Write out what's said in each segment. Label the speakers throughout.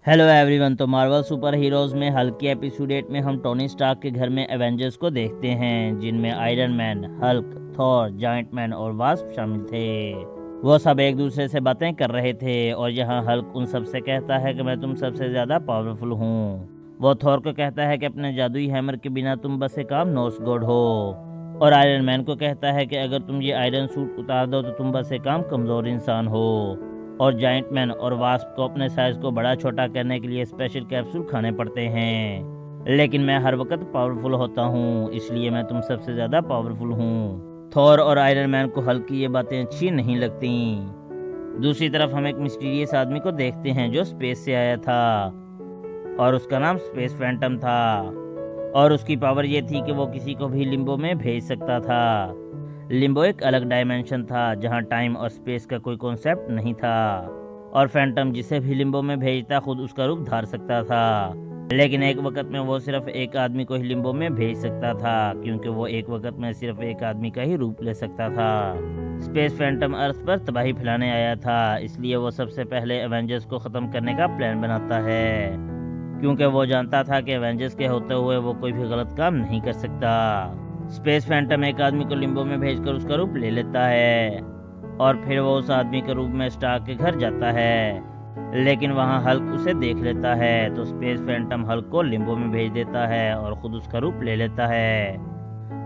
Speaker 1: Hello everyone. तो Marvel super heroes में Hulk के एपिसोड 8 में हम टोनी स्टार्क के घर में एवेंजर्स को देखते हैं, जिनमें iron man, Hulk, Thor, giant man और वास्प शामिल थे। वो सब एक दूसरे से बातें कर रहे थे और यहाँ हल्क उन सब से कहता है कि मैं तुम सबसे ज्यादा पावरफुल हूँ। वो थॉर को कहता है कि अपने जादुई हैमर के बिना तुम बस एक आम नॉर्स गॉड हो, और आयरन मैन को कहता है कि अगर तुम ये आयरन सूट उतार दो तो तुम बस एक आम कमजोर इंसान हो। और जायंट मैन और वास्प को अपने साइज को बड़ा छोटा करने के लिए स्पेशल कैप्सूल खाने पड़ते हैं, लेकिन मैं हर वक्त पावरफुल होता हूँ, इसलिए मैं तुम सबसे ज्यादा पावरफुल हूँ। थॉर और आयरन मैन को हल्क की ये बातें अच्छी नहीं लगती। दूसरी तरफ हम एक मिस्टीरियस आदमी को देखते हैं जो स्पेस से आया था और उसका नाम स्पेस फैंटम था, और उसकी पावर ये थी कि वो किसी को भी लिम्बो में भेज सकता था। लिम्बो एक अलग डायमेंशन था जहां टाइम और स्पेस का कोई कॉन्सेप्ट नहीं था, और फैंटम जिसे भी लिम्बो में भेजता खुद उसका रूप धार सकता था। लेकिन एक वक्त में वो सिर्फ एक आदमी को ही लिम्बो में भेज सकता था, क्योंकि वो एक वक्त में सिर्फ एक आदमी का ही रूप ले सकता था। स्पेस फैंटम अर्थ पर तबाही फैलाने आया था, इसलिए वो सबसे पहले एवेंजर्स को खत्म करने का प्लान बनाता है, क्योंकि वो जानता था कि एवेंजर्स के होते हुए वो कोई भी गलत काम नहीं कर सकता। स्पेस फैंटम एक आदमी को लिम्बो में भेजकर उसका रूप ले लेता है, और फिर वो उस आदमी के रूप में स्टार्क के घर जाता है, लेकिन वहां हल्क उसे देख लेता है। तो स्पेस फैंटम हल्क को लिम्बो में भेज देता है और खुद उसका रूप ले लेता है।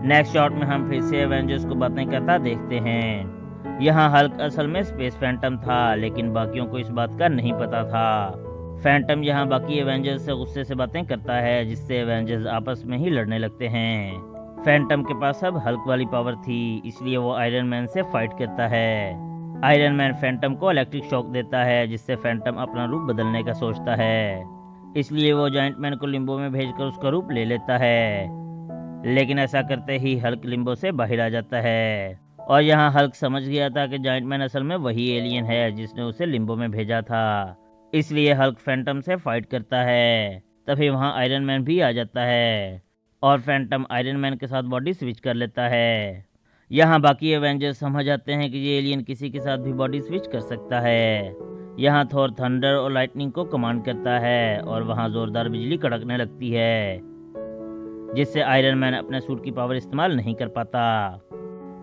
Speaker 1: नेक्स्ट शॉट में हम फिर से एवेंजर्स को बातें करता देखते हैं। यहाँ हल्क असल में स्पेस फैंटम था, लेकिन बाकियों को इस बात का नहीं पता था। फैंटम यहाँ बाकी एवेंजर्स से गुस्से से बातें करता है, जिससे एवेंजर्स आपस में ही लड़ने लगते हैं। फैंटम के पास अब हल्क वाली पावर थी, इसलिए वो आयरन मैन से फाइट करता है। आयरन मैन फैंटम को इलेक्ट्रिक शॉक देता है, जिससे फैंटम अपना रूप बदलने का सोचता है, इसलिए वो जायंट मैन को लिम्बो में भेजकर उसका रूप ले लेता है। लेकिन ऐसा करते ही हल्क लिम्बो से बाहर आ जाता है, और यहाँ हल्क समझ गया था कि जायंट मैन असल में वही एलियन है जिसने उसे लिम्बो में भेजा था, इसलिए हल्क फैंटम से फाइट करता है। तभी वहाँ आयरन मैन भी आ जाता है, और फैंटम आयरन मैन के साथ बॉडी स्विच कर लेता है। यहाँ बाकी एवेंजर्स समझ आते हैं कि ये एलियन किसी के साथ भी बॉडी स्विच कर सकता है। यहाँ थॉर थंडर और लाइटनिंग को कमांड करता है, और वहाँ जोरदार बिजली कड़कने लगती है, जिससे आयरन मैन अपने सूट की पावर इस्तेमाल नहीं कर पाता।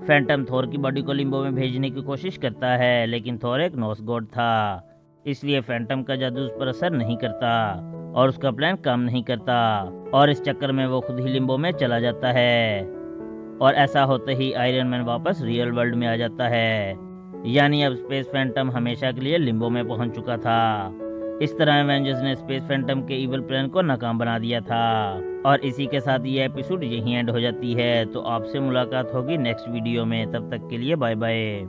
Speaker 1: फैंटम थॉर की बॉडी को लिम्बो में भेजने की कोशिश करता है, लेकिन थॉर एक नॉर्स गॉड था, इसलिए फैंटम का जादू उस पर असर नहीं करता और उसका प्लान काम नहीं करता, और इस चक्कर में वो खुद ही लिम्बो में चला जाता है। और ऐसा होते ही आयरन मैन वापस रियल वर्ल्ड में आ जाता है, यानी अब स्पेस फैंटम हमेशा के लिए लिम्बो में पहुंच चुका था। इस तरह एवेंजर्स ने स्पेस फैंटम के इविल प्लान को नाकाम बना दिया था, और इसी के साथ ये एपिसोड यहीं एंड हो जाती है। तो आपसे मुलाकात होगी नेक्स्ट वीडियो में, तब तक के लिए बाय बाय।